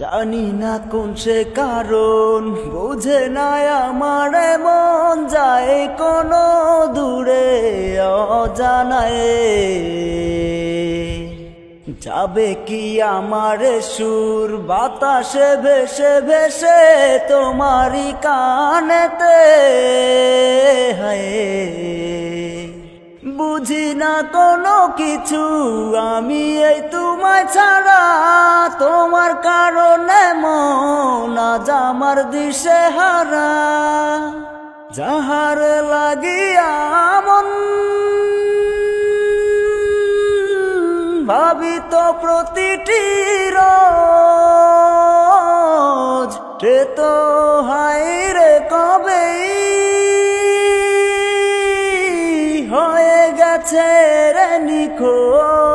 জানি না কোন সে কারণ বুঝে না আমার মন যায় কোনো দূরে অজানায়। যাবে কি আমার সুর বাতাসে ভেসে ভেসে তোমারই কানেতে, হায় বুঝি না কোনো কিছু আমি এই তোমায় ছাড়া। তোমার কারণে মন আজ আমার দিশে হারা। যাহার লাগিয়া মন ভাবি তো প্রতিটি রোজ, সে তো হায় রে কবে হয়ে গেছে রে নিখোঁজ।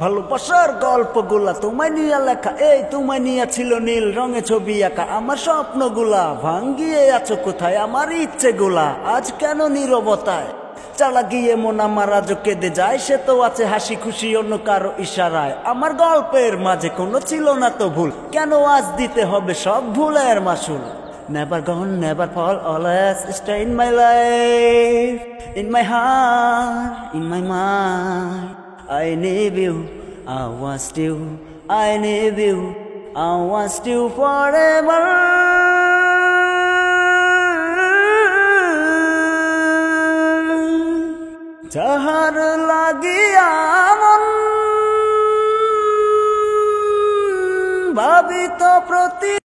ভালোবাসার গল্পগুলা তোমায় নিয়ে লেখা, এই তোমায় নিয়ে ছিল নীল রঙে ছবি আঁকা। আমার স্বপ্নগুলা ভাঙ্গিয়ে আছো কোথায়, আমার ইচ্ছেগুলা আজ কেন নীরবতায়। চালা গিয়ে মন আমার আজ কেঁদে যায়, সে তো আছে হাসি খুশি অন্য কারো ইশারায়। আমার গল্পের মাঝে কোনো ছিল না তো ভুল, কেন আজ দিতে হবে সব ভুলের মাসুল। Never gone, never fall, always stay in my life, in my heart, in my mind. I need you, I want you, I need you, I want you forever. যাহার লাগিয়া মন ভাবি তো প্রতি